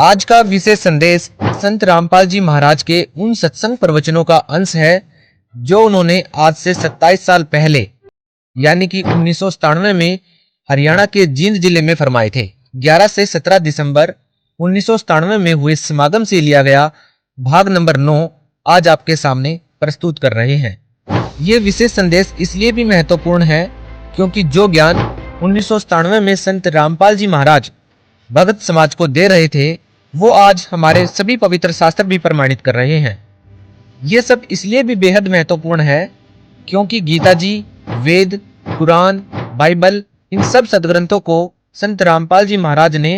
आज का विशेष संदेश संत रामपाल जी महाराज के उन सत्संग प्रवचनों का अंश है जो उन्होंने आज से 27 साल पहले यानी कि 1997 में हरियाणा के जींद जिले में फरमाए थे। 11 से 17 दिसंबर 1997 में हुए समागम से लिया गया भाग नंबर 9 आज आपके सामने प्रस्तुत कर रहे हैं। ये विशेष संदेश इसलिए भी महत्वपूर्ण है क्योंकि जो ज्ञान 1997 में संत रामपाल जी महाराज भगत समाज को दे रहे थे वो आज हमारे सभी पवित्र शास्त्र भी प्रमाणित कर रहे हैं। ये सब इसलिए भी बेहद महत्वपूर्ण है क्योंकि गीता जी, वेद, कुरान, बाइबल इन सब सदग्रंथों को संत रामपाल जी महाराज ने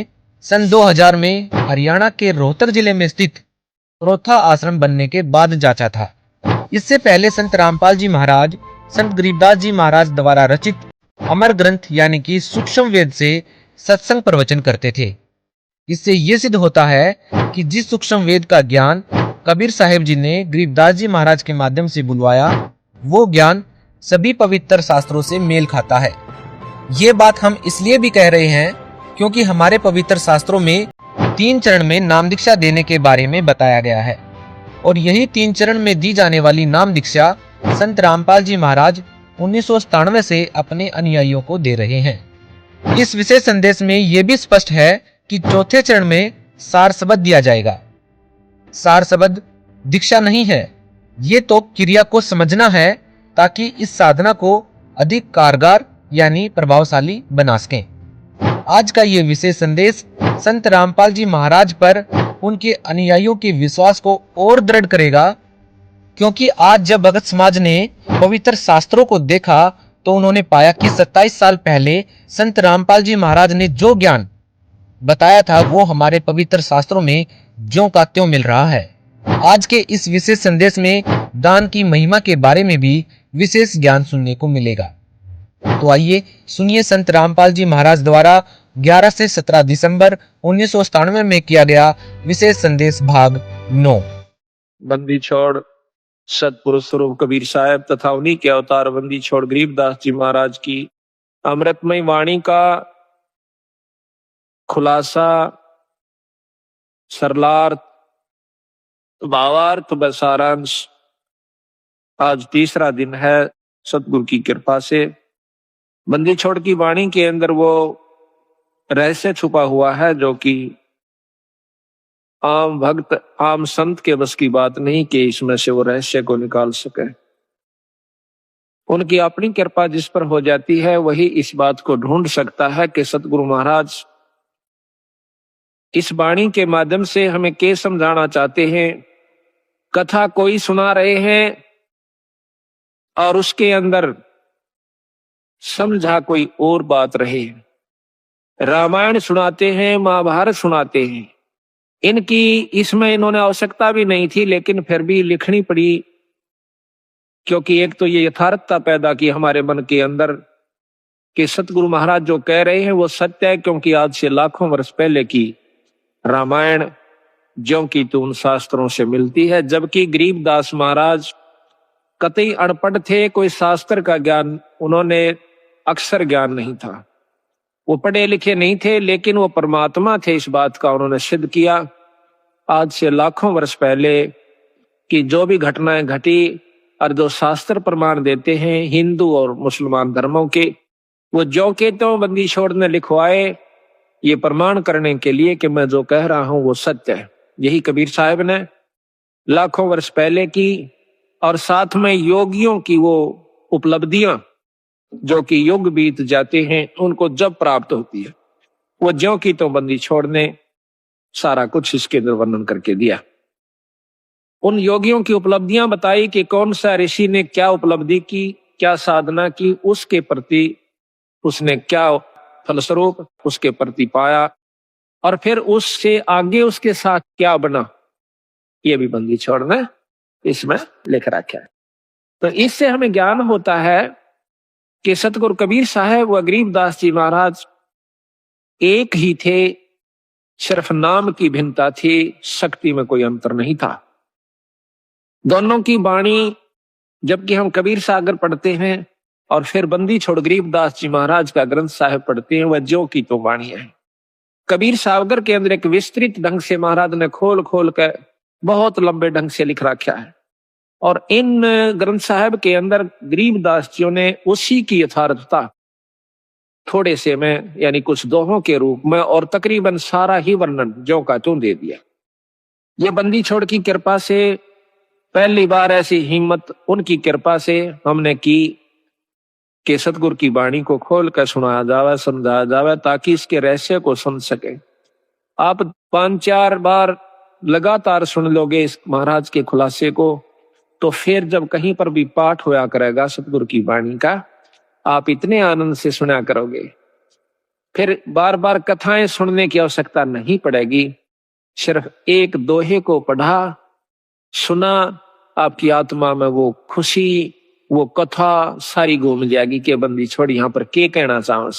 सन 2000 में हरियाणा के रोहतक जिले में स्थित रोथा आश्रम बनने के बाद जांचा था। इससे पहले संत रामपाल जी महाराज संत गरीबदास जी महाराज द्वारा रचित अमर ग्रंथ यानी कि सूक्ष्म वेद से सत्संग प्रवचन करते थे। इससे ये सिद्ध होता है कि जिस सूक्ष्म वेद का ज्ञान कबीर साहिब जी ने गरीबदास जी महाराज के माध्यम से बुलवाया वो ज्ञान सभी पवित्र शास्त्रों से मेल खाता है। ये बात हम इसलिए भी कह रहे हैं क्योंकि हमारे पवित्र शास्त्रों में 3 चरण में नाम दीक्षा देने के बारे में बताया गया है और यही 3 चरण में दी जाने वाली नाम दीक्षा संत रामपाल जी महाराज 1997 से अपने अनुयायियों को दे रहे हैं। इस विशेष संदेश में यह भी स्पष्ट है कि चौथे चरण में सार शब्द दिया जाएगा। सार शब्द दीक्षा नहीं है, ये तो क्रिया को समझना है ताकि इस साधना को अधिक कारगर यानी प्रभावशाली बना सकें। आज का ये विशेष संदेश संत रामपाल जी महाराज पर उनके अनुयायियों के विश्वास को और दृढ़ करेगा क्योंकि आज जब भगत समाज ने पवित्र शास्त्रों को देखा तो उन्होंने पाया कि 27 साल पहले संत रामपाल जी महाराज ने जो ज्ञान बताया था वो हमारे पवित्र शास्त्रों में ज्यों का त्यों मिल रहा है। आज के इस विशेष संदेश में दान की महिमा के बारे में भी विशेष ज्ञान सुनने को मिलेगा। तो आइए सुनिए संत रामपाल जी महाराज द्वारा 11 से 17 दिसंबर 1997 में किया गया विशेष संदेश भाग 9। बंदी छोड़ सतपुरुष स्वरूप कबीर साहब तथा उन्हीं के अवतार बंदी छोड़ गरीबदास जी महाराज की अमृतमय वाणी का खुलासा, सरलार्थ, भावार्थ व सारांश आज तीसरा दिन है। सतगुरु की कृपा से बंदी छोड़ की वाणी के अंदर वो रहस्य छुपा हुआ है जो कि आम भक्त, आम संत के बस की बात नहीं कि इसमें से वो रहस्य को निकाल सके। उनकी अपनी कृपा जिस पर हो जाती है वही इस बात को ढूंढ सकता है कि सतगुरु महाराज इस वाणी के माध्यम से हमें क्या समझाना चाहते हैं। कथा कोई सुना रहे हैं और उसके अंदर समझा कोई और बात रहे। रामायण सुनाते हैं, महाभारत सुनाते हैं, इनकी इसमें इन्होंने आवश्यकता भी नहीं थी लेकिन फिर भी लिखनी पड़ी क्योंकि एक तो ये यथार्थता पैदा की हमारे मन के अंदर कि सतगुरु महाराज जो कह रहे हैं वो सत्य है क्योंकि आज से लाखों वर्ष पहले की रामायण ज्यों की तो उन शास्त्रों से मिलती है। जबकि गरीबदास महाराज कतई अनपढ़ थे, कोई शास्त्र का ज्ञान उन्होंने अक्षर ज्ञान नहीं था, वो पढ़े लिखे नहीं थे लेकिन वो परमात्मा थे, इस बात का उन्होंने सिद्ध किया। आज से लाखों वर्ष पहले की जो भी घटनाएं घटी और जो शास्त्र प्रमाण देते हैं हिंदू और मुसलमान धर्मों के, वो जो के तो बंदी छोड़ ने लिखवाए ये प्रमाण करने के लिए कि मैं जो कह रहा हूं वो सत्य है। यही कबीर साहब ने लाखों वर्ष पहले की और साथ में योगियों की वो उपलब्धियां जो कि युग बीत जाते हैं उनको जब प्राप्त होती है वो ज्यों की तो बंदी छोड़ने सारा कुछ इसके अंदर वर्णन करके दिया। उन योगियों की उपलब्धियां बताई कि कौन सा ऋषि ने क्या उपलब्धि की, क्या साधना की, उसके प्रति उसने क्या फलस्वरूप उसके प्रति पाया और फिर उससे आगे उसके साथ क्या बना, ये भी बंदी छोड़ ने इसमें लिख रखा है। तो इससे हमें ज्ञान होता है कि सतगुरु कबीर साहब व गरीबदास जी महाराज एक ही थे, सिर्फ नाम की भिन्नता थी, शक्ति में कोई अंतर नहीं था। दोनों की वाणी जबकि हम कबीर सागर पढ़ते हैं और फिर बंदी छोड़ गरीबदास जी महाराज का ग्रंथ साहिब पढ़ते हैं वह ज्यों की तो वाणी है। कबीर सावगर के अंदर एक विस्तृत ढंग से महाराज ने खोल खोल कर बहुत लंबे ढंग से लिख रखा है। और इन ग्रंथ साहब के अंदर गरीबदास जी ने उसी की यथार्थता थोड़े से में यानी कुछ दोहों के रूप में और तकरीबन सारा ही वर्णन ज्यों का त्यों दे दिया। ये बंदी छोड़ की कृपा से पहली बार ऐसी हिम्मत उनकी कृपा से हमने की कि सतगुरु की वाणी को खोल कर सुनाया जावे, समझाया जावे, ताकि इसके रहस्य को समझ सके। आप 5-4 बार लगातार सुन लोगे इस महाराज के खुलासे को, तो फिर जब कहीं पर भी पाठ होया करेगा सतगुरु की वाणी का, आप इतने आनंद से सुना करोगे, फिर बार बार कथाएं सुनने की आवश्यकता नहीं पड़ेगी। सिर्फ एक दोहे को पढ़ा, सुना, आपकी आत्मा में वो खुशी, वो कथा सारी घूम जाएगी कि बंदी छोड़ी यहाँ पर क्या कहना चाहूं।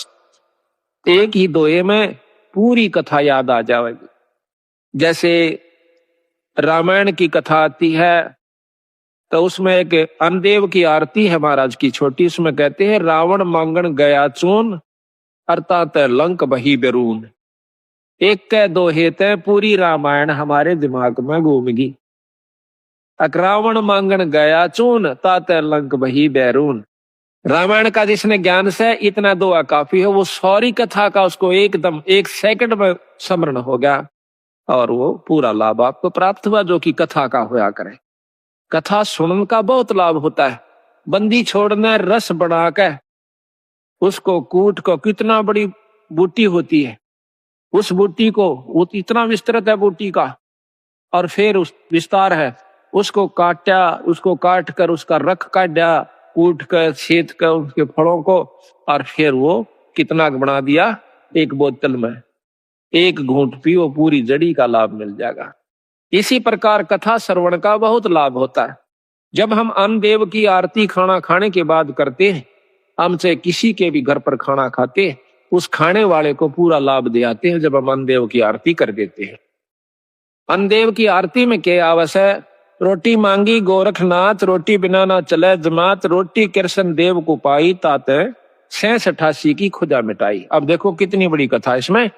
एक ही दोहे में पूरी कथा याद आ जाएगी। जैसे रामायण की कथा आती है तो उसमें एक अनदेव की आरती है महाराज की छोटी, उसमें कहते हैं रावण मांगण गया चून अर्थात लंक बही बेरून। एक के दोहे ते पूरी रामायण हमारे दिमाग में घूमगी। रावण मांगण गया चून ताते लंक बही बैरून। रामायण का जिसने ज्ञान से इतना दुआ काफी है, वो सारी कथा का उसको एकदम 1 सेकंड में स्मरण हो गया और वो पूरा लाभ आपको प्राप्त हुआ जो कि कथा का होया करे। कथा सुनने का बहुत लाभ होता है। बंदी छोड़ने रस बना के उसको कूट को, कितना बड़ी बूटी होती है, उस बूटी को वो इतना विस्तृत है बूटी का, और फिर उस विस्तार है, उसको काटा, उसको काट कर उसका रख काटा, कूट कर छेद कर उसके फलों को, और फिर वो कितना बना दिया, एक बोतल में 1 घूंट पियो, पूरी जड़ी का लाभ मिल जाएगा। इसी प्रकार कथा श्रवण का बहुत लाभ होता है। जब हम अन्नदेव की आरती खाना खाने के बाद करते हैं, हम चाहे किसी के भी घर पर खाना खाते हैं, उस खाने वाले को पूरा लाभ दे आते हैं जब हम अन्नदेव की आरती कर देते हैं। अन्नदेव की आरती में क्या आवश्यक, रोटी मांगी गोरखनाथ, रोटी बिना ना चले जमात, रोटी कृष्ण देव को पाई ताते 86 की खुदा मिटाई। अब देखो कितनी बड़ी कथा इसमें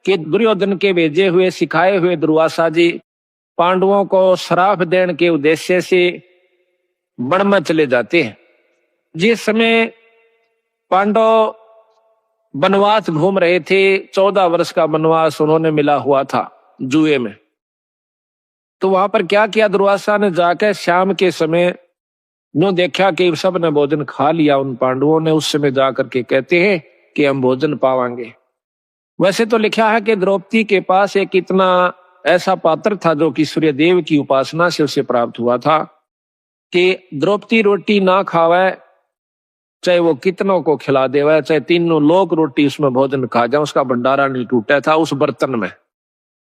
कि दुर्योधन के भेजे हुए सिखाए हुए दुर्वासा जी पांडवों को श्राप देने के उद्देश्य से वन में चले जाते हैं। जिस समय पांडव वनवास घूम रहे थे, 14 वर्ष का वनवास उन्होंने मिला हुआ था जुए में, तो वहां पर क्या किया दुर्वासा ने, जाकर शाम के समय नो देखा कि सब ने भोजन खा लिया उन पांडवों ने, उस समय जाकर के कहते हैं कि हम भोजन पावांगे। वैसे तो लिखा है कि द्रौपदी के पास एक इतना ऐसा पात्र था जो कि सूर्यदेव की उपासना से उसे प्राप्त हुआ था कि द्रौपदी रोटी ना खावे, चाहे वो कितनों को खिला देवे, चाहे 3 लोग रोटी उसमें भोजन खा जाए, उसका भंडारा नहीं टूटा था उस बर्तन में।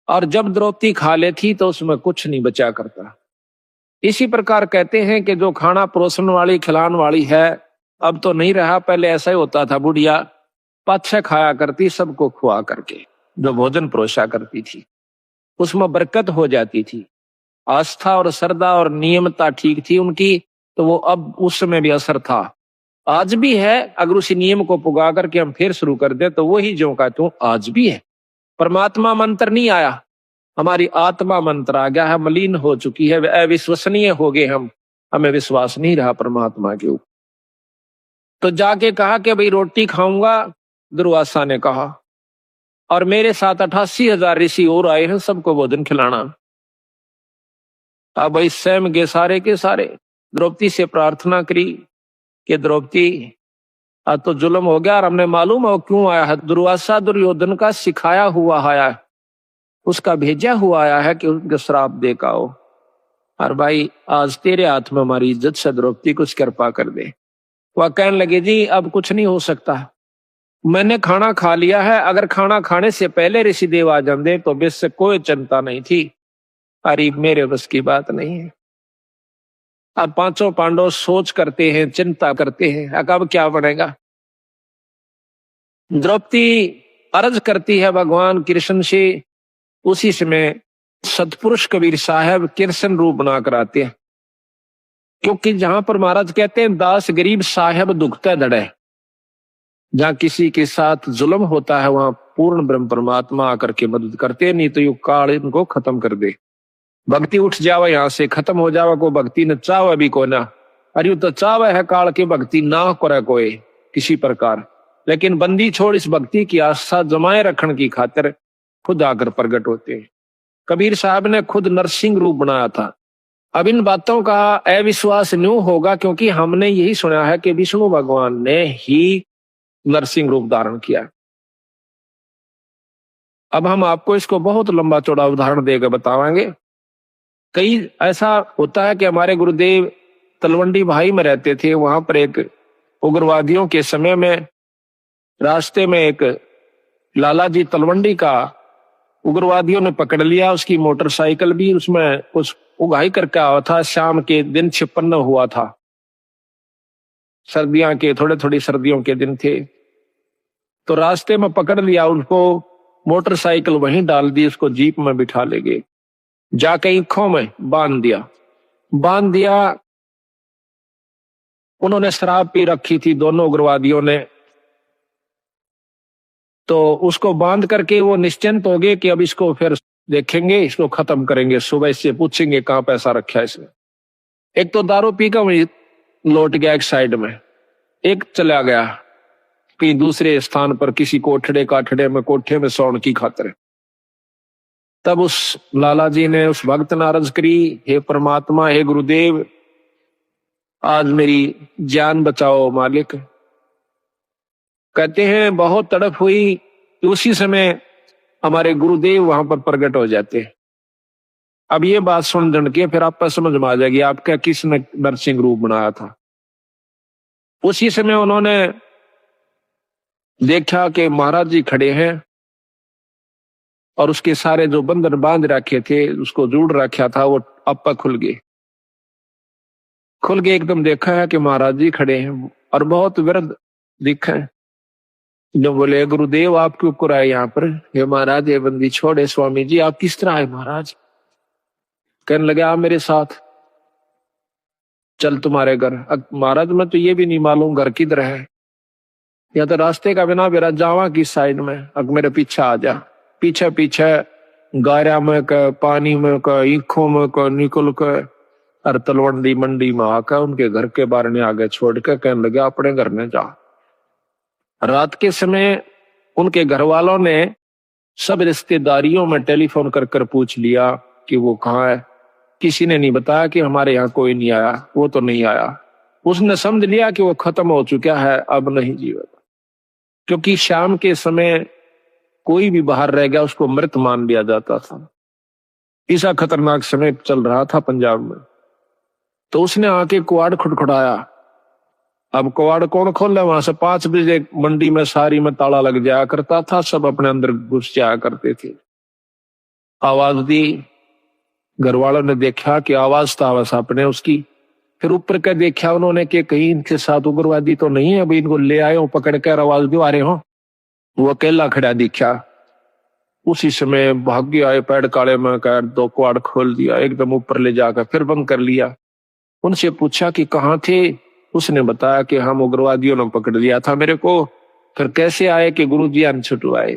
और जब द्रौपदी खा लेती तो उसमें कुछ नहीं बचा करता। इसी प्रकार कहते हैं कि जो खाना परोसन वाली खिलाने वाली है अब तो नहीं रहा, पहले ऐसा ही होता था, बुढ़िया पाछे खाया करती सबको खुआ करके, जो भोजन परोसा करती थी उसमें बरकत हो जाती थी। आस्था और श्रद्धा और नियमता ठीक थी उनकी, तो वो अब उस समय भी असर था, आज भी है। अगर उसी नियम को पुगा करके हम फिर शुरू कर दे तो वही जो का त्यों आज भी है। परमात्मा मंत्र नहीं आया, हमारी आत्मा मंत्र आ गया है, मलिन हो चुकी है, अविश्वसनीय हो गए हम, हमें विश्वास नहीं रहा परमात्मा के ऊपर। तो जाके कहा कि भाई रोटी खाऊंगा, दुर्वासा ने कहा, और मेरे साथ 88,000 ऋषि और आए हैं, सबको भोजन खिलाना। अब भाई स्वयं के सारे के सारे द्रौपदी से प्रार्थना करी कि द्रौपदी आज तो जुल्म हो गया और हमने मालूम है क्यों आया है। दुर्वासा दुर्योधन का सिखाया हुआ आया है, उसका भेजा हुआ आया है कि उनके श्राप दे का हो, और भाई आज तेरे हाथ में हमारी इज्जत से द्रौपदी कुछ कृपा कर दे। वह कहने लगे जी अब कुछ नहीं हो सकता, मैंने खाना खा लिया है, अगर खाना खाने से पहले ऋषिदेव आ जाते तो बेस से कोई चिंता नहीं थी, अरे मेरे बस की बात नहीं है। अब 5 पांडव सोच करते हैं, चिंता करते हैं, अब क्या बनेगा। द्रौपदी अर्ज करती है भगवान कृष्ण से। उसी समय सतपुरुष कबीर साहब कृष्ण रूप बना कर आते हैं, क्योंकि जहां पर महाराज कहते हैं दास गरीब साहब दुखते दड़े, जहां किसी के साथ जुल्म होता है वहां पूर्ण ब्रह्म परमात्मा आकर के मदद करते, नहीं तो ये काल इनको खत्म कर दे। भक्ति उठ जावा यहाँ से, खत्म हो जावा, को भक्ति न चावा भी को ना। अरे तो चावा है काल की भक्ति ना करे कोई किसी प्रकार, लेकिन बंदी छोड़ इस भक्ति की आस्था जमाए रखने की खातिर खुद आकर प्रकट होते हैं। कबीर साहब ने खुद नरसिंह रूप बनाया था। अब इन बातों का अविश्वास न्यू होगा क्योंकि हमने यही सुना है कि विष्णु भगवान ने ही नरसिंह रूप धारण किया। अब हम आपको इसको बहुत लंबा चौड़ा उदाहरण देकर बतावांगे। कई ऐसा होता है कि हमारे गुरुदेव तलवंडी भाई में रहते थे, वहां पर एक उग्रवादियों के समय में रास्ते में एक लाला जी तलवंडी का उग्रवादियों ने पकड़ लिया। उसकी मोटरसाइकिल भी उसमें कुछ उगाही करके आया था। शाम के दिन 56 हुआ था, सर्दियों के थोड़ी सर्दियों के दिन थे। तो रास्ते में पकड़ लिया उसको, मोटरसाइकिल वहीं डाल दी, उसको जीप में बिठा ले गए, जाके ईखों में बांध दिया। उन्होंने शराब पी रखी थी दोनों उग्रवादियों ने, तो उसको बांध करके वो निश्चिंत हो गए कि अब इसको फिर देखेंगे, इसको खत्म करेंगे, सुबह इससे पूछेंगे कहां पैसा रखा है इसने। एक तो दारू पी कर वही लौट गया एक साइड में, एक चला गया कहीं दूसरे स्थान पर किसी कोठे में सोने की खातिर। तब उस लाला जी ने उस भक्त ने अर्ज करी, हे परमात्मा, हे गुरुदेव, आज मेरी जान बचाओ मालिक। कहते हैं बहुत तड़प हुई, उसी समय हमारे गुरुदेव वहां पर प्रकट हो जाते हैं। अब ये बात सुन जन के फिर आपको समझ में आ जाएगी आपका किसने नरसिंह रूप बनाया था। उसी समय उन्होंने देखा कि महाराज जी खड़े हैं और उसके सारे जो बंधन बांध रखे थे, उसको जोड़ रखा था, वो आपा खुल गए एकदम। देखा है कि महाराज जी खड़े हैं और बहुत विरध दिखा है। जो बोले गुरुदेव आप क्यों कर आए यहाँ पर? हे महाराज ये बंदी छोड़े स्वामी जी, आप किस तरह आए महाराज? कहने लगे आप मेरे साथ चल तुम्हारे घर। महाराज मैं तो ये भी नहीं मालूम घर किधर है, या तो रास्ते का बिना मेरा जावा किस साइड में, अब मेरे पीछे आ जा। पीछे गारा में का, पानी में का, ईखों में का निकल कर और तलवंडी मंडी में आकर उनके घर के बाहर ने आगे छोड़ कर कहने लगे अपने घर में जा। रात के समय उनके घर वालों ने सब रिश्तेदारियों में टेलीफोन कर पूछ लिया कि वो कहाँ है। किसी ने नहीं बताया कि हमारे यहाँ कोई नहीं आया, वो तो नहीं आया। उसने समझ लिया कि वो खत्म हो चुका है, अब नहीं जीवेगा, क्योंकि शाम के समय कोई भी बाहर रह गया उसको मृत मान लिया जाता था। ऐसा खतरनाक समय चल रहा था पंजाब में। तो उसने आके कुआड़ खुटखुटाया। अब कुआड़ कौन खोले? वहां से 5 बजे मंडी में सारी में ताला लग जाया करता था, सब अपने अंदर घुस जाया करते थे। आवाज दी, घर वालों ने देखा कि आवाज तो आवाज अपने उसकी। फिर ऊपर का देखा उन्होंने कि कहीं इनके साथ उग्रवादी तो नहीं है, अभी इनको ले आए हो पकड़ कर, आवाज दो आ रहे हो। वो अकेला खड़ा दिखा। उसी समय भाग्य आए पैड़ काले में कर 2 कुआड़ खोल दिया, एकदम ऊपर ले जाकर फिर बंद कर लिया। उनसे पूछा कि कहाँ थे? उसने बताया कि हम उग्रवादियों ने पकड़ लिया था मेरे को। फिर कैसे आए कि गुरुजी अन छुटवाए।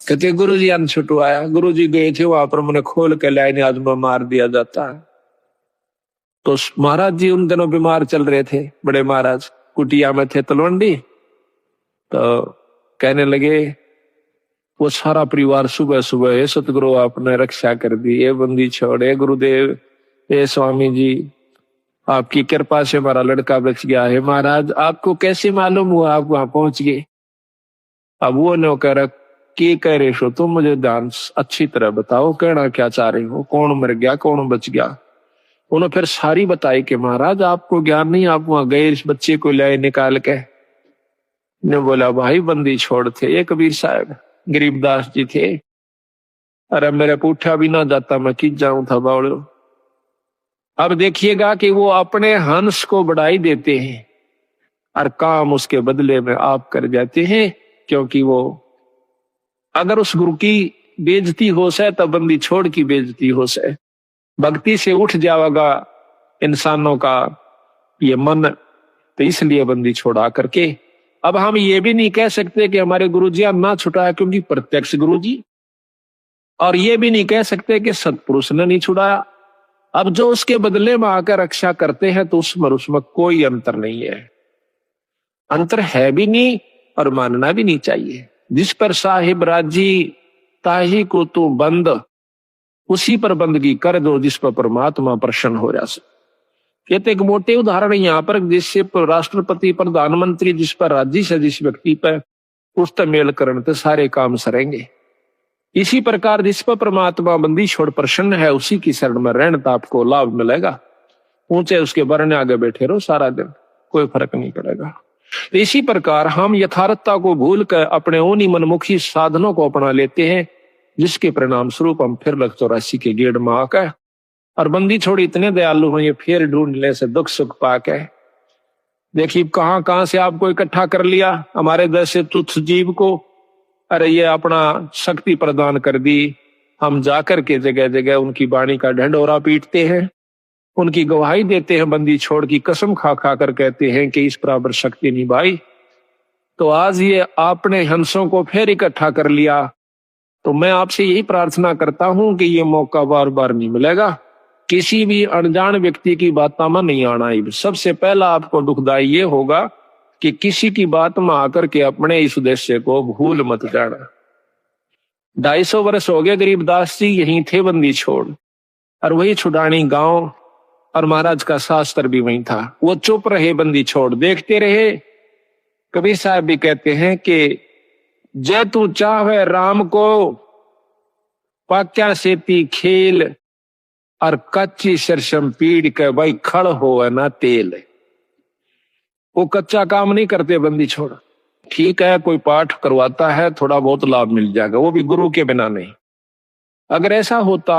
कहते गुरुजी अन छुटवाया। गुरुजी गए थे वहां पर, मैंने खोल के लाइन आज में मार दिया जाता है। तो महाराज जी उन दिनों बीमार चल रहे थे, बड़े महाराज कुटिया में थे तलवंडी। तो कहने लगे वो सारा परिवार सुबह सुबह, सतगुरु आपने रक्षा कर दी, ये बंदी छोड़े गुरुदेव, ये स्वामी जी आपकी कृपा से हमारा लड़का बच गया है। महाराज आपको कैसे मालूम हुआ आप वहां पहुंच गए? अब वो नौकर के कह रहे हो तुम, मुझे ध्यान अच्छी तरह बताओ, कहना क्या चाह रहे हो, कौन मर गया कौन बच गया? उन्होंने फिर सारी बताई कि महाराज आपको ज्ञान नहीं, आप वहां गए इस बच्चे को लाए निकाल के। ने बोला भाई बंदी छोड़ थे ये कबीर साहब गरीबदास जी थे। अरे मेरे पूछा भी ना जाता मैं किस जाऊं था बावड़ो। अब देखिएगा कि वो अपने हंस को बढ़ाई देते हैं और काम उसके बदले में आप कर जाते हैं, क्योंकि वो अगर उस गुरु की बेइज्जती हो से तब बंदी छोड़ की बेइज्जती हो से। भक्ति से उठ जाएगा इंसानों का ये मन, तो इसलिए बंदी छोड़ा करके अब हम ये भी नहीं कह सकते कि हमारे गुरुजी ना छुड़ाया, क्योंकि प्रत्यक्ष गुरुजी, और ये भी नहीं कह सकते कि सतपुरुष ने नहीं छुड़ाया। अब जो उसके बदले में आकर रक्षा करते हैं तो उसमें कोई अंतर नहीं है, अंतर है भी नहीं और मानना भी नहीं चाहिए। जिस पर साहिब राजी ताही को तू बंद, उसी पर बंदगी कर दो जिस पर परमात्मा प्रसन्न हो जाए। ये तो एक मोटे उदाहरण है यहाँ पर, जिससे राष्ट्रपति प्रधानमंत्री जिस पर राजी से जिस व्यक्ति पर उस तक मेल करण तो सारे काम सरेंगे। इसी प्रकार जिस पर परमात्मा बंदी छोड़ प्रसन्न है उसी की शरण में रहने तो आपको लाभ मिलेगा। ऊंचे उसके बरने आगे बैठे रहो सारा दिन, कोई फर्क नहीं पड़ेगा। तो इसी प्रकार हम यथार्थता को भूल कर अपने उन्हीं मनमुखी साधनों को अपना लेते हैं, जिसके परिणाम स्वरूप हम फिर लग 84 के गेड़ में आकर और बंदी छोड़ी इतने दयालु हैं, ये फिर ढूंढने से दुख सुख पाके देखिए कहां कहां से आपको इकट्ठा कर लिया, हमारे जैसे तुच्छ जीव को। अरे ये अपना शक्ति प्रदान कर दी, हम जाकर के जगह जगह उनकी वाणी का ढंढोरा पीटते हैं, उनकी गवाही देते हैं, बंदी छोड़ की कसम खा खा कर कहते हैं कि इस बराबर शक्ति नहीं भाई। तो आज ये आपने हंसों को फिर इकट्ठा कर लिया, तो मैं आपसे यही प्रार्थना करता हूं कि ये मौका बार बार नहीं मिलेगा। किसी भी अनजान व्यक्ति की बातों में नहीं आना। सबसे पहला आपको दुखदाई ये होगा कि किसी की बात में आकर के अपने इस उद्देश्य को भूल मत जाना। 250 वर्ष हो गए गरीबदास जी यहीं थे बंदी छोड़, और वही छुड़ानी गांव और महाराज का शास्त्र भी वहीं था। वो चुप रहे, बंदी छोड़ देखते रहे। कबीर साहब भी कहते हैं कि जय तू चाहे राम को पाक्या सेती खेल, और कच्ची सरसम पीड़ के भाई खड़ हो ना तेल। वो कच्चा काम नहीं करते बंदी छोड़। ठीक है कोई पाठ करवाता है, थोड़ा बहुत लाभ मिल जाएगा, वो भी गुरु के बिना नहीं। अगर ऐसा होता,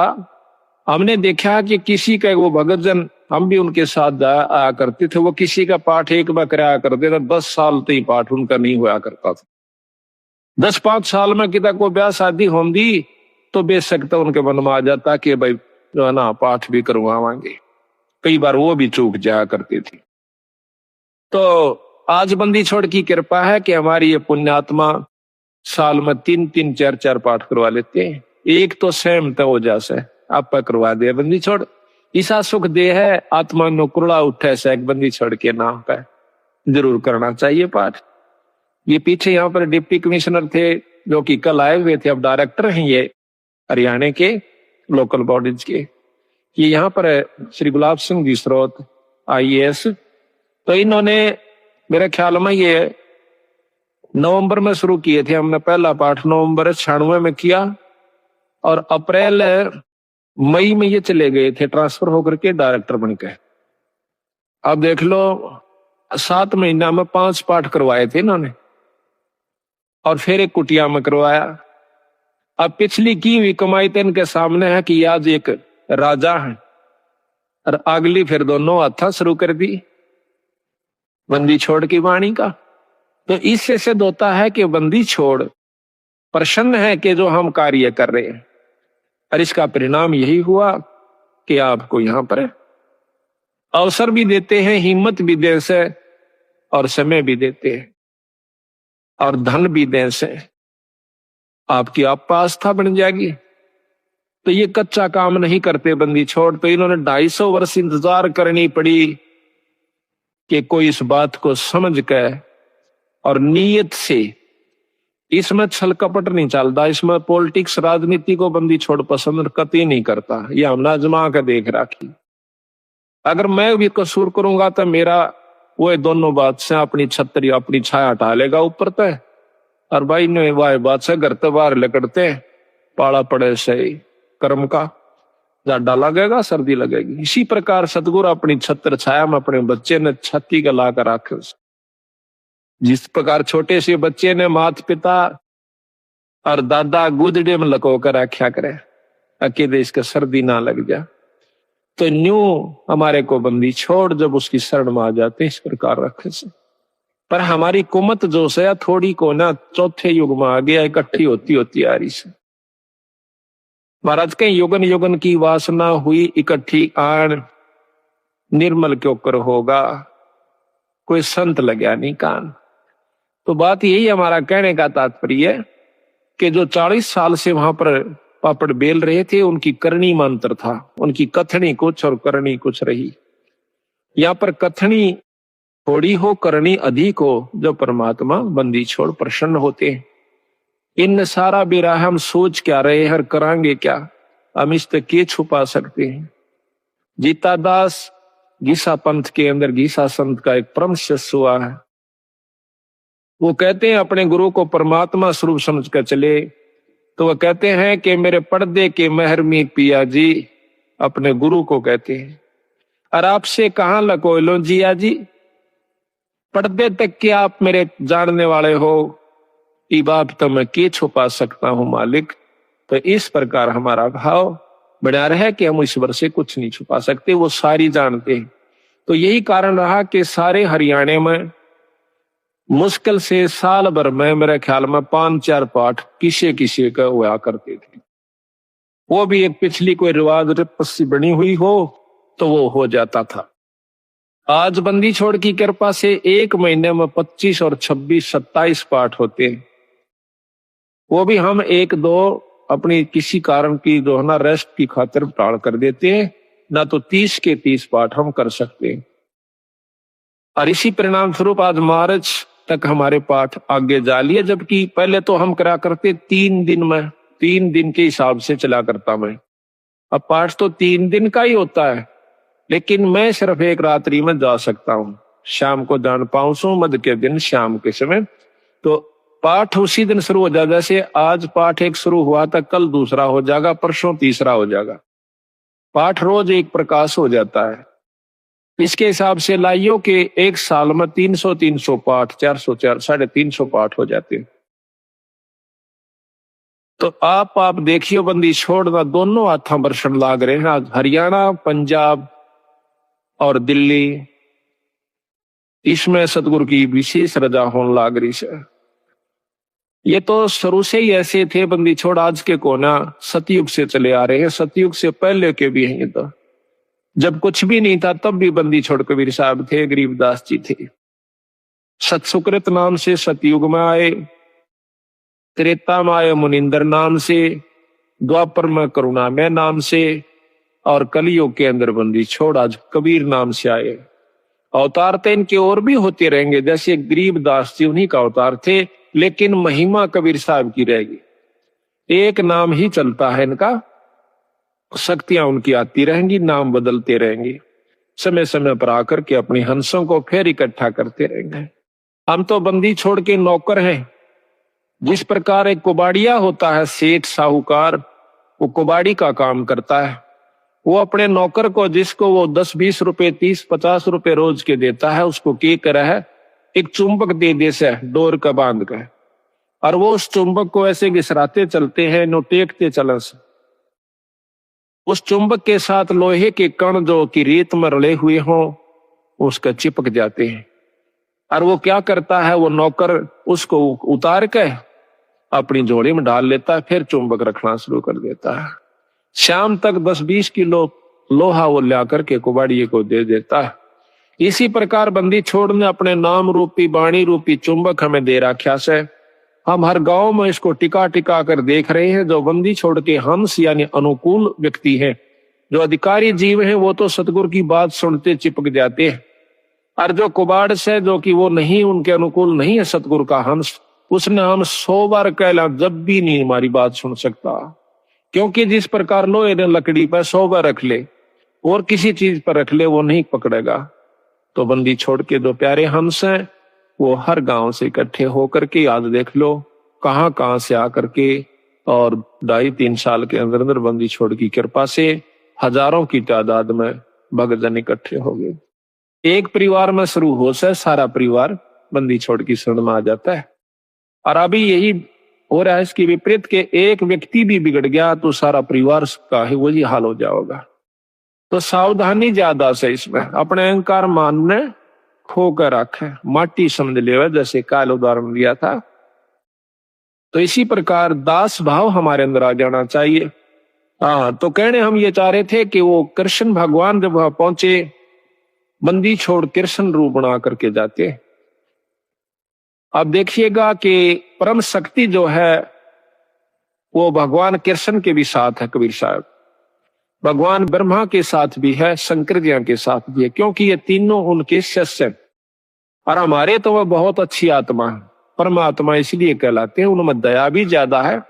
हमने देखा कि किसी का वो भगत जन, हम भी उनके साथ आया करते थे, वो किसी का पाठ एक बार कराया करते थे, 10 साल तो ही पाठ उनका नहीं हुआ करता था। 10-5 साल में कितना कोई ब्याह शादी होंगी तो बेशक तो उनके मन में आ जाता कि भाई जो है ना पाठ भी करवावांगे। कई बार वो भी चूक जाया करती थी। तो आज बंदी छोड़ की कृपा है कि हमारी ये पुण्यात्मा साल में 3-3 4-4 पाठ करवा लेते हैं। एक तो स्वयं तो हो जासे आप करवा दे बंदी छोड़। ईसा सुख दे है आत्मा नो कुरड़ा उठे से एक बंदी छोड़ के नाम पे जरूर करना चाहिए पाठ। ये पीछे यहाँ पर डिप्टी कमिश्नर थे जो कि कल आए हुए थे, अब डायरेक्टर हैं ये हरियाणा के लोकल बॉडीज के। ये यहाँ पर श्री गुलाब सिंह जी स्रोत IAS, तो इन्होंने मेरे ख्याल में ये नवंबर में शुरू किए थे। हमने पहला पाठ नवंबर 96 में किया और अप्रैल मई में ये चले गए थे ट्रांसफर होकर के डायरेक्टर बनके। अब देख लो 7 महीना में 5 पाठ करवाए थे इन्होंने, और फिर एक कुटिया में करवाया। अब पिछली की हुई कमाई तो इनके सामने है कि आज एक राजा है, और अगली फिर दोनों हाथा शुरू कर दी बंदी छोड़ की वाणी का। तो इससे सिद्ध होता है कि बंदी छोड़ प्रसन्न है कि जो हम कार्य कर रहे हैं, और इसका परिणाम यही हुआ कि आपको यहां पर अवसर भी देते हैं, हिम्मत भी दे से, और समय भी देते हैं, और धन भी दे से। आपकी आस्था बन जाएगी। तो ये कच्चा काम नहीं करते बंदी छोड़। तो इन्होंने 250 वर्ष इंतजार करनी पड़ी कि कोई इस बात को समझ कर और नीयत से, इसमें छल कपट नहीं चलता, इसमें पॉलिटिक्स राजनीति को बंदी छोड़ पसंद कतई नहीं करता। ये हमने आजमा कर देख रखी। अगर मैं भी कसूर करूंगा तो मेरा वो दोनों बात से अपनी छतरी अपनी छाया हटा लेगा ऊपर तय, और भाई ने वाह बात से घर तो बाहर लकड़ते पाला पड़े से कर्म का जाडा लगेगा, सर्दी लगेगी। इसी प्रकार सतगुरु अपनी छत्र छाया में अपने बच्चे ने छत्ती का ला कर रखे। जिस प्रकार छोटे से बच्चे ने माता पिता और दादा गुदड़े में लको कर रखा करे अकेले इसका सर्दी ना लग जा, तो न्यू हमारे को बंदी छोड़ जब उसकी शरण में आ जाते इस प्रकार रखे से। पर हमारी कुमत जो से थोड़ी को ना चौथे युग में आ गया, इकट्ठी होती होती आ रही से। महाराज के युगन युगन की वासना हुई इकट्ठी आन, निर्मल क्यों कर होगा कोई संत लग्या नहीं कान। तो बात यही हमारा कहने का तात्पर्य है कि जो 40 साल से वहां पर पापड़ बेल रहे थे, उनकी करनी मंत्र था, उनकी कथनी कुछ और करनी कुछ रही। यहाँ पर कथनी थोड़ी हो, करनी अधिक हो, जो परमात्मा बंदी छोड़ प्रसन्न होते हैं। इन सारा बेरा हम सोच क्या रहे हैं, करांगे क्या, हम इस तक के छुपा सकते हैं। जीता दास गीसा पंथ के अंदर गीसा संत का एक परम शिष्य हुआ है। वो कहते हैं अपने गुरु को परमात्मा स्वरूप समझकर चले, तो वह कहते हैं कि मेरे पर्दे के महरमी पिया जी, अपने गुरु को कहते हैं, और आपसे कहां लकोय लो जिया जी, पर्दे तक के आप मेरे जानने वाले हो, ई बाप तो मैं के छुपा सकता हूं मालिक। तो इस प्रकार हमारा भाव बना रहे कि हम ईश्वर से कुछ नहीं छुपा सकते, वो सारी जानते हैं। तो यही कारण रहा कि सारे हरियाणा में मुश्किल से साल भर में मेरे ख्याल में 5-4 पाठ किसी किसी का हुआ करते थे। वो भी एक पिछली कोई रिवाज रस्सी बनी हुई हो तो वो हो जाता था। आज बंदी छोड़ की कृपा से एक महीने में 25 और 26, 27 पाठ होते हैं। वो भी हम 1-2 अपनी किसी कारण की जो है ना रेस्ट की खातिर टाल कर देते हैं, ना तो 30 के 30 पाठ हम कर सकते हैं। और इसी परिणाम स्वरूप आज मार्च तक हमारे पाठ आगे जा लिए, जबकि पहले तो हम करा करते 3 दिन में, 3 दिन के हिसाब से चला करता मैं। अब पाठ तो 3 दिन का ही होता है, लेकिन मैं सिर्फ एक रात्रि में जा सकता हूं। शाम को जान पाऊं मध्य के दिन शाम के समय, तो पाठ उसी दिन शुरू हो जाएगा। जैसे आज पाठ एक शुरू हुआ था, कल दूसरा हो जाएगा, परसों तीसरा हो जाएगा। पाठ रोज एक प्रकाश हो जाता है। इसके हिसाब से लाइयों के एक साल में 300 पाठ, 400, 350 पाठ हो जाते हैं। तो आप देखियो बंदी छोड़ना दोनों हाथा बरसन लाग रहे हैं। आज हरियाणा, पंजाब और दिल्ली, इसमें सतगुरु की विशेष रजा होने लाग रही है। ये तो शुरू से ही ऐसे थे बंदी छोड़, आज के कोना सतयुग से चले आ रहे हैं, सतयुग से पहले के भी हैं। तो जब कुछ भी नहीं था तब भी बंदी छोड़ कबीर साहब थे, गरीबदास जी थे। सतसुकृत नाम से सतयुग में आए, त्रेता में आए मुनिंदर नाम से, द्वापर में करुणामय नाम से, और कलियुग के अंदर बंदी छोड़ आज कबीर नाम से आए। अवतार तो इनके और भी होते रहेंगे, जैसे गरीबदास जी उन्हीं का अवतार थे, लेकिन महिमा कबीर साहब की रहेगी। एक नाम ही चलता है इनका, शक्तियां उनकी आती रहेंगी, नाम बदलते रहेंगे, समय समय पर आकर के अपनी हंसों को फिर इकट्ठा करते रहेंगे। हम तो बंदी छोड़ के नौकर हैं। जिस प्रकार एक कुबाड़िया होता है, सेठ साहूकार, वो कुबाड़ी का काम करता है। वो अपने नौकर को, जिसको वो 10-20 रुपए, 30-50 रुपए रोज के देता है, उसको क्या करा है, एक चुंबक दे दे से डोर का बांध कर, और वो उस चुंबक को ऐसे घिसराते चलते हैं, नो टेकते चलन से। उस चुंबक के साथ लोहे के कण जो कि रेत में रले हुए हों, उसका चिपक जाते हैं। और वो क्या करता है, वो नौकर उसको उतार के अपनी झोली में डाल लेता है, फिर चुंबक रखना शुरू कर देता है। शाम तक 10-20 किलो लोहा वो ला करके कुबाड़िए को दे देता है। इसी प्रकार बंदी छोड़ ने अपने नाम रूपी, वाणी रूपी चुंबक हमें दे रखा से। हम हर गांव में इसको टिका टिका कर देख रहे हैं। जो बंदी छोड़ के हंस यानी अनुकूल व्यक्ति हैं, जो अधिकारी जीव हैं, वो तो सतगुरु की बात सुनते चिपक जाते हैं। और जो कुबाड़ से, जो कि वो नहीं, उनके अनुकूल नहीं है सतगुरु का हंस, उसने हम 100 बार कहला जब भी नहीं हमारी बात सुन सकता। क्योंकि जिस प्रकार लोहे ने लकड़ी पर 100 बार रख ले और किसी चीज पर रख ले, वो नहीं पकड़ेगा। तो बंदी छोड़ के जो प्यारे हंस हैं, वो हर गांव से इकट्ठे होकर के, आज देख लो कहां कहां से आकर के, और 2.5-3 साल के अंदर अंदर बंदी छोड़ की कृपा से हजारों की तादाद में भक्तजन इकट्ठे हो गए। एक परिवार में शुरू हो से सारा परिवार बंदी छोड़ की शरण में आ जाता है। और अभी यही हो रहा है इसकी विपरीत के एक व्यक्ति भी बिगड़ गया तो सारा परिवार का ही वही हाल हो जाएगा। तो सावधानी ज्यादा से इसमें, अपने अहंकार मान ने खोकर रखे, माटी समझ ले, जैसे काल उदाहरण दिया था। तो इसी प्रकार दास भाव हमारे अंदर आ जाना चाहिए। हाँ, तो कहने हम ये चाह रहे थे कि वो कृष्ण भगवान जब वहां पहुंचे बंदी छोड़ कृष्ण रूप बना करके जाते हैं। अब देखिएगा कि परम शक्ति जो है वो भगवान कृष्ण के भी साथ है कबीर साहब, भगवान ब्रह्मा के साथ भी है, शंकर जी के साथ भी है, क्योंकि ये तीनों उनके शिष्य हैं। और हमारे तो वह बहुत अच्छी आत्मा है, परमात्मा इसलिए कहलाते हैं, उनमें दया भी ज्यादा है,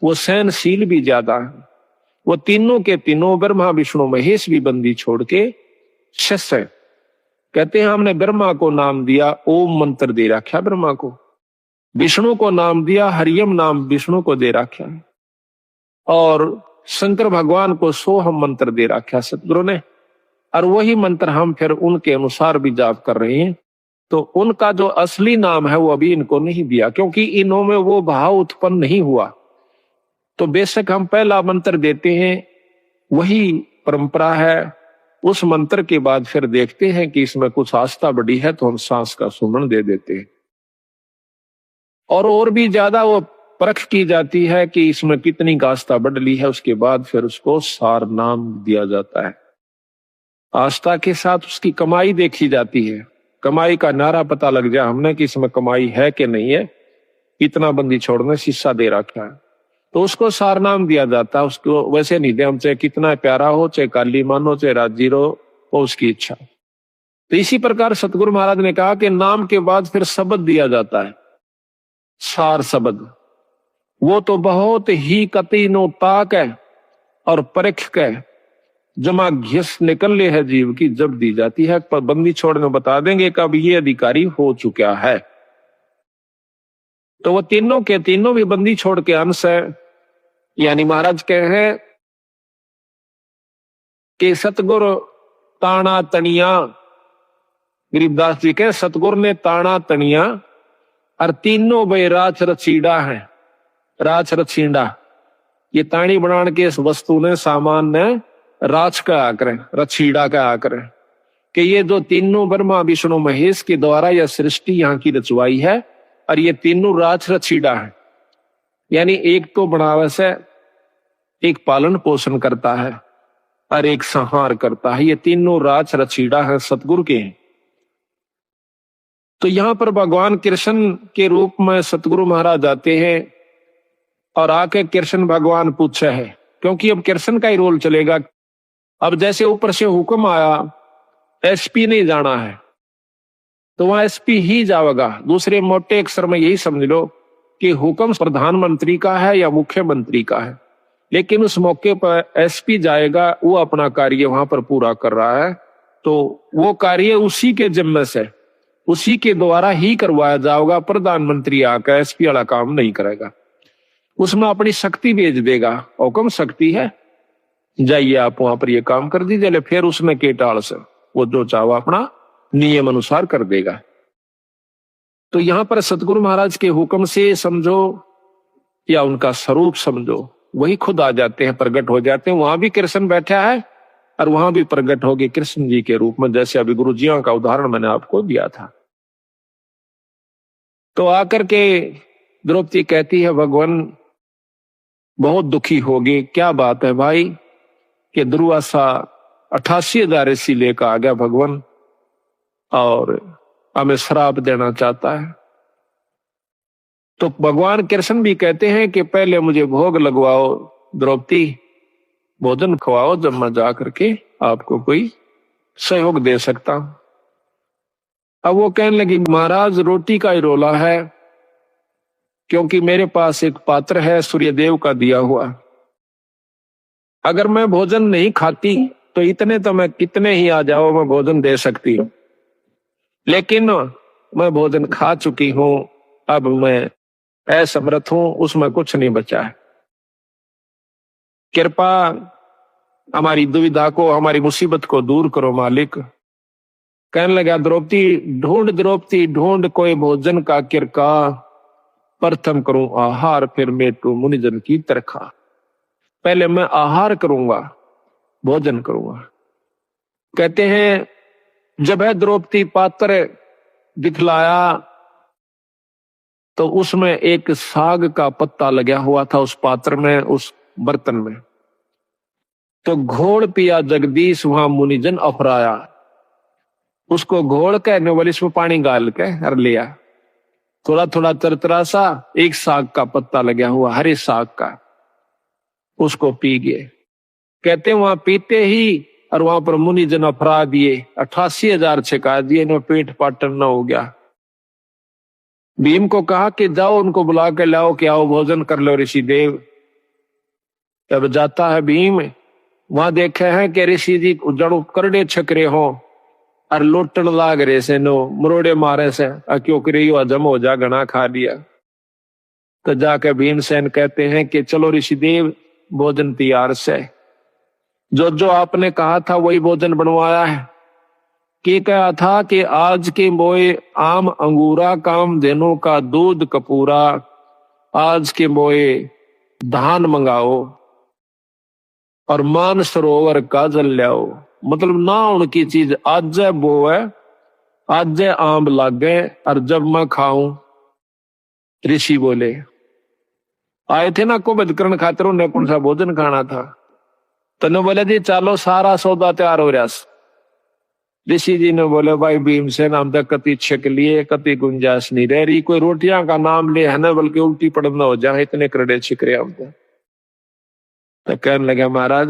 वो सहनशील भी ज्यादा है। वो तीनों के तीनों ब्रह्मा विष्णु महेश भी बंदी छोड़ के शिष्य है। कहते हैं हमने ब्रह्मा को नाम दिया, ओम मंत्र दे रखा ब्रह्मा को, विष्णु को नाम दिया हरियम नाम विष्णु को दे रखा है, और शंकर भगवान को सोहम मंत्र दे रखा सतगुरु ने, और वही मंत्र हम फिर उनके अनुसार भी जाप कर रहे हैं। तो उनका जो असली नाम है वो अभी इनको नहीं दिया, क्योंकि इन्हों में वो भाव उत्पन्न नहीं हुआ। तो बेशक हम पहला मंत्र देते हैं, वही परंपरा है। उस मंत्र के बाद फिर देखते हैं कि इसमें कुछ आस्था बढ़ी है तो हम सांस का सुमन दे देते हैं, और भी ज्यादा वो परख की जाती है कि इसमें कितनी आस्था बढ़ ली है। उसके बाद फिर उसको सार नाम दिया जाता है। आस्था के साथ उसकी कमाई देखी जाती है, कमाई का नारा पता लग जाए हमने कि इसमें कमाई है कि नहीं है, इतना बंदी छोड़ने शीशा दे रखा है, तो उसको सार नाम दिया जाता है। उसको वैसे नहीं दे, हम चाहे कितना प्यारा हो, चाहे काली मानो, चाहे राजी रहो, वो उसकी इच्छा। तो इसी प्रकार सतगुरु महाराज ने कहा कि नाम के बाद फिर शब्द दिया जाता है, सार शब्द। वो तो बहुत ही कतीनो ताक है और परख के जमा घिस निकलने है जीव की जब दी जाती है। पर बंदी छोड़ने बता देंगे कब ये अधिकारी हो चुका है। तो वो तीनों के तीनों भी बंदी छोड़ के अंश है। यानी महाराज कह रहे हैं कि सतगुरु ताना तनिया, गरीबदास जी कहे सतगुरु ने ताना तनिया, और तीनों भाई राच रचीड़ा है। राच रचीड़ा ये ताणी बनाने के इस वस्तु ने सामान ने राज का आकर रचीड़ा का आकर कि ये जो तीनों ब्रह्मा विष्णु महेश के द्वारा यह सृष्टि यहाँ की रचवाई है, और ये तीनों राज रचीड़ा है। यानी एक तो बनावे से, एक पालन पोषण करता है और एक संहार करता है। ये तीनों राज रचीड़ा है सतगुरु के। तो यहां पर भगवान कृष्ण के रूप में सतगुरु महाराज आते हैं और आके कृष्ण भगवान पूछे है, क्योंकि अब कृष्ण का ही रोल चलेगा। अब जैसे ऊपर से हुक्म आया एसपी नहीं जाना है तो वहां एसपी ही जाएगा। दूसरे मोटे अक्षर में यही समझ लो कि हुक्म प्रधानमंत्री का है या मुख्यमंत्री का है, लेकिन उस मौके पर एसपी जाएगा, वो अपना कार्य वहां पर पूरा कर रहा है। तो वो कार्य उसी के जिम्मे से, उसी के द्वारा ही करवाया जाएगा। प्रधानमंत्री आकर एसपी वाला काम नहीं करेगा, उसमें अपनी शक्ति भेज देगा। हुक्म शक्ति है, जाइए आप वहां पर ये काम कर दीजिए, फिर उसमें के टाल से वो जो चाहो अपना नियम अनुसार कर देगा। तो यहां पर सतगुरु महाराज के हुक्म से समझो या उनका स्वरूप समझो, वही खुद आ जाते हैं, प्रकट हो जाते हैं। वहां भी कृष्ण बैठा है और वहां भी प्रकट हो गए कृष्ण जी के रूप में, जैसे अभी गुरु जियों का उदाहरण मैंने आपको दिया था। तो आकर के द्रौपदी कहती है भगवान बहुत दुखी होगी। क्या बात है भाई कि दुर्वासा 88,000 ऋषि लेकर आ गया भगवान और हमें श्राप देना चाहता है। तो भगवान कृष्ण भी कहते हैं कि पहले मुझे भोग लगवाओ द्रौपदी, भोजन खवाओ, जब मैं जाकर के आपको कोई सहयोग दे सकता हूं। अब वो कहने लगी महाराज रोटी का ही रोला है, क्योंकि मेरे पास एक पात्र है सूर्यदेव का दिया हुआ। अगर मैं भोजन नहीं खाती तो इतने तो मैं कितने ही आ जाओ मैं भोजन दे सकती हूं, लेकिन मैं भोजन खा चुकी हूं, अब मैं असमर्थ हूं, उसमें कुछ नहीं बचा है। कृपा हमारी दुविधा को, हमारी मुसीबत को दूर करो मालिक। कहने लगा द्रौपदी ढूंढ कोई भोजन का किरका, प्रथम करूं आहार फिर मेटू मुनिजन की तरखा। पहले मैं आहार करूंगा, भोजन करूंगा। कहते हैं जब है द्रौपदी पात्र दिखलाया तो उसमें एक साग का पत्ता लगा हुआ था उस पात्र में, उस बर्तन में। तो घोड़ पिया जगदीश वहां मुनिजन अफराया। उसको घोल के ने बोले इसमें पानी गाल के हर लिया, थोड़ा थोड़ा तरतरा सा, एक साग का पत्ता लगा हुआ हरे साग का, उसको पी गए। कहते वहां पीते ही और वहां पर मुनि जन फरा दिए, 88,000 छिका दिए, इन्हें पेट पाटन न हो गया। भीम को कहा कि जाओ उनको बुला के लाओ कि आओ भोजन कर लो ऋषि देव। तब जाता है भीम, वहां देखे हैं कि ऋषि जी जड़ो करड़े छकरे हो और लोटन लाग रहे से, नो मरोड़े मारे से, क्यों करी हजम हो जा, घना खा लिया। तो जाके भीमसेन कहते हैं कि चलो ऋषि देव भोजन तैयार से, जो जो आपने कहा था वही भोजन बनवाया है। कि कहा था कि आज के मोए आम अंगूरा, काम देनों का दूध कपूरा, आज के मोए धान मंगाओ और मान सरोवर का जल लाओ। मतलब ना उनकी चीज आज वो है, आज आम लागे और जब मैं खाऊं। ऋषि बोले आए थे ना कुबेद करण खातिर, उन्हें कौन सा भोजन खाना था। तने बोले जी चलो सारा सौदा तैयार हो रहा। ऋषि जी ने बोले भाई भीमसेन, हम तक कति छक लिए, कति गुंजाइश नहीं रह रही, कोई रोटियां का नाम ले है ना, बल्कि उल्टी पड़ना हो जाए, इतने करड़े छिक रहे हम तो कहने लगे महाराज